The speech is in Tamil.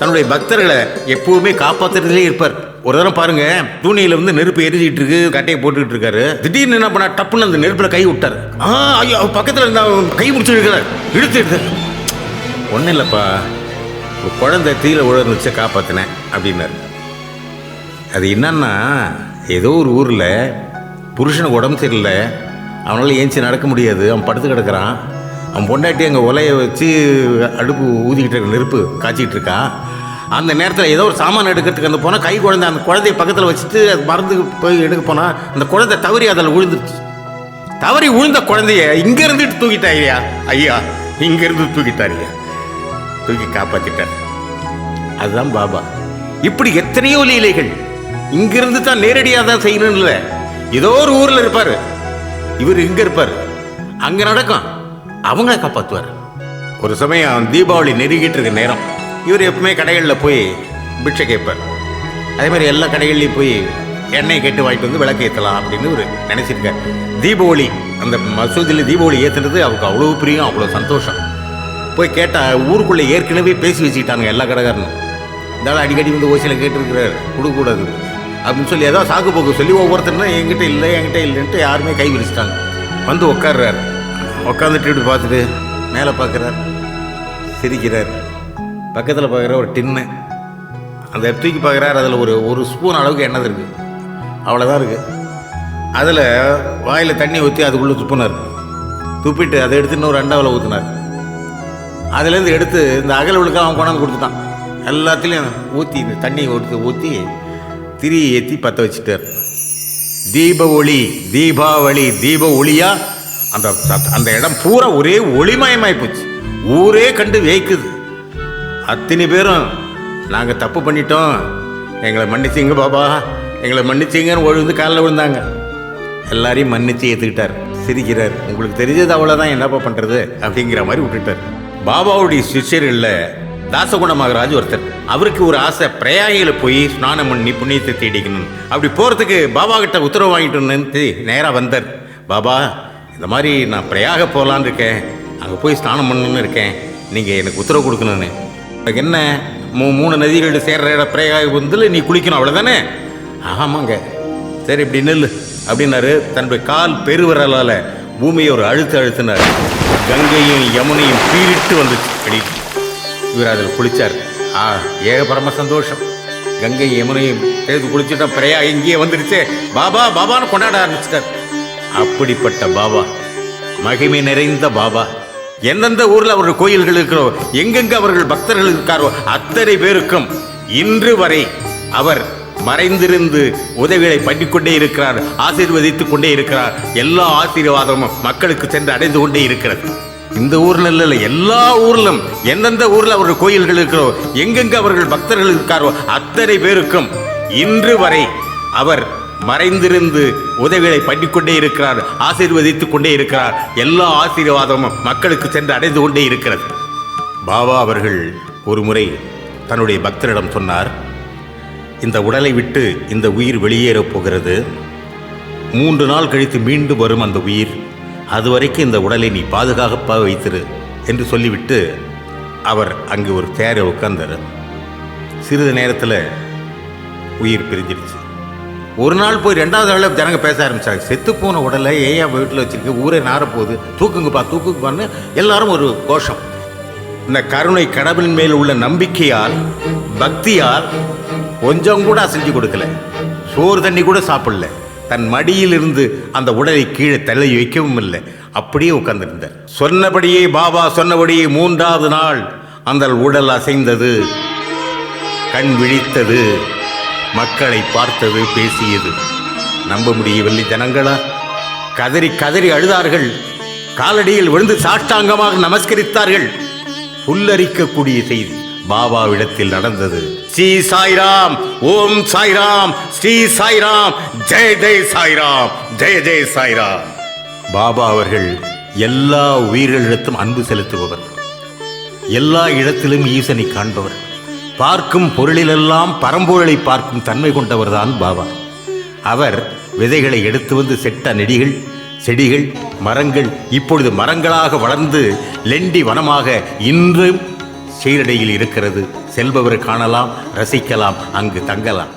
தன்னுடைய பக்தர்களை எப்பவுமே காப்பாத்துறதுலே இருப்பார். ஒரு தரம் பாருங்க, தூணியில வந்து நெருப்பு எரிஞ்சிட்டு இருக்கு, கட்டையை போட்டுக்கிட்டு இருக்காரு. திடீர்னு என்ன பண்ணா, டப்புன்னு அந்த நெருப்புல கை விட்டாரு. ஐயோ, பக்கத்துல இருந்த கை முடிச்சு இருக்கிறார், இழுத்து ஒன்னும் இல்லப்பா, ஒரு குழந்தை தீயில உழந்துச்சு, காப்பாத்தினேன் அப்படின்னாரு. அது என்னன்னா, ஏதோ ஒரு ஊர்ல புருஷனுக்கு உடம்பு சரியில்லை, அவனால ஏஞ்சி நடக்க முடியாது, அவன் படுத்து கிடக்கிறான். அவன் பொண்டாட்டி அங்கே உலையை வச்சு அடுப்பு ஊதிக்கிட்டு இருக்க, நெருப்பு காய்ச்சிக்கிட்டு இருக்கான். அந்த நேரத்தில் ஏதோ ஒரு சாமான் எடுக்கிறதுக்கு அந்த போனால், கை குழந்தை அந்த குழந்தைய பக்கத்தில் வச்சுட்டு அது மறந்து போய் எடுக்க போனால், அந்த குழந்தை தவறி அதில் விழுந்துருச்சு. தவறி விழுந்த குழந்தைய இங்கேருந்துட்டு தூக்கிட்டாரியா ஐயா, இங்கேருந்து தூக்கிட்டாரியா, தூக்கி காப்பாற்றிட்டார். அதுதான் பாபா. இப்படி எத்தனையோ லீலைகள் இங்கிருந்து தான் நேரடியாக தான் செய்யணும் இல்லை. ஏதோ ஒரு ஊரில் இருப்பார், இவர் இங்கே இருப்பார், அங்கே நடக்கும், அவங்கள காப்பாற்றுவார். ஒரு சமயம் தீபாவளி நெருங்கிட்டு இருக்க நேரம், இவர் எப்பவுமே கடைகளில் போய் பிட்சை கேட்பார். அதே மாதிரி எல்லா கடைகள்லையும் போய் எண்ணெய் கேட்டு வாங்கிட்டு வந்து விளக்கு ஏற்றலாம் அப்படின்னு இவர் நினச்சிருக்கார். தீபாவளி அந்த மசூதியில் தீபாவளி ஏற்றுனது அவருக்கு அவ்வளோ பிரியம், அவ்வளோ சந்தோஷம். போய் கேட்டால் ஊருக்குள்ளே ஏற்கனவே பேசி வச்சுக்கிட்டாங்க எல்லா கடைக்காரனும். இருந்தாலும் அடிக்கடி வந்து ஓசியில் கேட்டுருக்கிறார், கொடுக்கக்கூடாது அப்படின்னு சொல்லி ஏதோ சாக்கு போக்கு சொல்லி ஒவ்வொருத்தருனா என்கிட்ட இல்லைன்ட்டு யாருமே கை விரிச்சிட்டாங்க. வந்து உட்கார்றாரு. உட்காந்துட்டு இப்படி பார்த்துட்டு மேலே பார்க்குறார், சிரிக்கிறார். பக்கத்தில் பார்க்குற ஒரு டின்னு, அந்த தூக்கி பார்க்குறாரு. அதில் ஒரு ஸ்பூன் அளவுக்கு எண்ணெய் இருக்குது, அவ்வளோதான் இருக்குது. அதில் வாயில் தண்ணி ஊற்றி அதுக்குள்ளே துப்புனார். துப்பிட்டு அதை எடுத்து இன்னொரு ரெண்டாவில் ஊற்றினார். அதுலேருந்து எடுத்து இந்த அகலவுளுக்கு அவன் கொண்டாந்து கொடுத்துட்டான். எல்லாத்துலேயும் ஊற்றி இந்த தண்ணியை ஊற்றி திரி ஏற்றி பற்ற வச்சுட்டார். தீப ஒளி, தீபாவளி, தீப ஒளியா அந்த இடம் பூரா ஒரே ஒளிமயமாய் போச்சு. ஊரே கண்டு வேய்க்குது. அத்தனை பேரும் நாங்கள் தப்பு பண்ணிட்டோம், எங்களை மன்னிச்சிங்க பாபா, எங்களை மன்னிச்சிங்கன்னு விழுந்து காலில் விழுந்தாங்க. எல்லாரையும் மன்னிச்சு ஏற்றுக்கிட்டார், சிரிக்கிறார். உங்களுக்கு தெரிஞ்சது அவ்வளோதான், என்னப்பா பண்ணுறது அப்படிங்கிற மாதிரி விட்டுட்டார். பாபாவுடைய சிஷ்யர்களில் தாசகுண மகாராஜ் ஒருத்தர். அவருக்கு ஒரு ஆசை, பிரயாகில போய் ஸ்நானம் பண்ணி புண்ணியத்தை தேடிக்கணும். அப்படி போகிறதுக்கு பாபா கிட்ட உத்தரவு வாங்கிட்டு நேராக வந்தார். பாபா, இந்த மாதிரி நான் பிரயாக போகலான்னு இருக்கேன், அங்கே போய் ஸ்நானம் பண்ணணுன்னு இருக்கேன், நீங்கள் எனக்கு உத்தரவு கொடுக்கணுன்னு. எனக்கு என்ன, 3 நதிகள் சேர்ற பிரயாக வந்து நீ குளிக்கணும், அவ்வளோதானே? ஆமாங்க. சரி, இப்படி நெல் அப்படின்னாரு. தன்னுடைய கால் பெருவிரலால் பூமியை ஒரு அழுத்தினார். கங்கையும் யமுனையும் பீரிட்டு வந்துச்சு. அப்படி இவர் அதில் குளித்தார். ஏக பரம சந்தோஷம். கங்கை யமுனையும் சேர்த்து குளிச்சுட்டா பிரயா இங்கேயே வந்துடுச்சு, பாபா பாபான்னு கொண்டாட ஆரம்பிச்சிட்டார். அப்படிப்பட்ட பாபா, மகிமை நிறைந்த பாபா. எந்தெந்த ஊரில் அவர்கள் கோயில்கள் இருக்கிறோ, எங்கெங்க அவர்கள் பக்தர்கள் இருக்காரோ அத்தனை பேருக்கும் இன்று வரை அவர் மறைந்திருந்து உதவிகளை பண்ணிக்கொண்டே இருக்கிறார், ஆசீர்வதித்துக் கொண்டே இருக்கிறார். எல்லா ஆசீர்வாதமும் மக்களுக்கு சென்று அடைந்து கொண்டே இருக்கிறது. இந்த ஊர்ல இல்லை, எல்லா ஊர்லும் எந்தெந்த ஊரில் அவர்கள் கோயில்கள் இருக்கிறோ, எங்கெங்க அவர்கள் பக்தர்கள் இருக்காரோ அத்தனை பேருக்கும் இன்று வரை அவர் மறைந்திருந்து உதவிகளை பண்ணிக்கொண்டே இருக்கிறார், ஆசீர்வதித்துக் கொண்டே இருக்கிறார். எல்லா ஆசீர்வாதமும் மக்களுக்கு சென்று அடைந்து கொண்டே இருக்கிறது. பாபா அவர்கள் ஒரு முறை தன்னுடைய பக்தரிடம் சொன்னார், இந்த உடலை விட்டு இந்த உயிர் வெளியேறப் போகிறது, 3 நாள் கழித்து மீண்டும் வரும் அந்த உயிர், அதுவரைக்கும் இந்த உடலை நீ பாதுகாப்பாக வைத்திரு என்று சொல்லிவிட்டு அவர் அங்கு ஒரு தேரை உட்கார்ந்தார். சிறிது நேரத்தில் உயிர் பிரிஞ்சிடுச்சு. ஒரு நாள் போய் 2வது நாள் ஜனங்க பேச ஆரம்பிச்சாங்க, செத்து போன உடலை ஏன் வீட்டில் வச்சிருக்கு, ஊரே நாரப்போகுது, தூக்குங்கப்பான்னு எல்லாரும் ஒரு கோஷம். இந்த கருணை கடவுளின் மேல் உள்ள நம்பிக்கையால், பக்தியால் கொஞ்சம் கூட அசைஞ்சு கொடுக்கல, சோறு தண்ணி கூட சாப்பிடல, தன் மடியில் இருந்து அந்த உடலை கீழே தள்ளி வைக்கவும் இல்லை, அப்படியே உட்கார்ந்திருந்தார். சொன்னபடியே பாபா சொன்னபடியே 3வது நாள் அந்த உடல் அசைந்தது, கண் விழித்தது, மக்களை பார்த்தது, பேசியது. நம்ப முடியவில்லை ஜனங்களா. கதறி கதறி அழுதார்கள், காலடியில் விழுந்து சாஷ்டாங்கமாக நமஸ்கரித்தார்கள். புல்லரிக்கக்கூடிய செய்தி பாபாவிடத்தில் நடந்தது. ஸ்ரீ சாய்ராம், ஓம் சாய்ராம், ஸ்ரீ சாய்ராம், ஜெய ஜெய் சாய்ராம், ஜெய ஜெய் சாய்ராம். பாபா அவர்கள் எல்லா உயிர்களிடத்தும் அன்பு செலுத்துபவர், எல்லா இடத்திலும் ஈசனை காண்பவர், பார்க்கும் பொருளிலெல்லாம் பரம்பொருளை பார்க்கும் தன்மை கொண்டவர்தான் பாபா. அவர் விதைகளை எடுத்து வந்து செட்ட செடிகள், மரங்கள் இப்பொழுது மரங்களாக வளர்ந்து லெண்டி வனமாக இன்றும் சீரடையில் இருக்கிறது, செல்பவரை காணலாம், ரசிக்கலாம், அங்கு தங்கலாம்.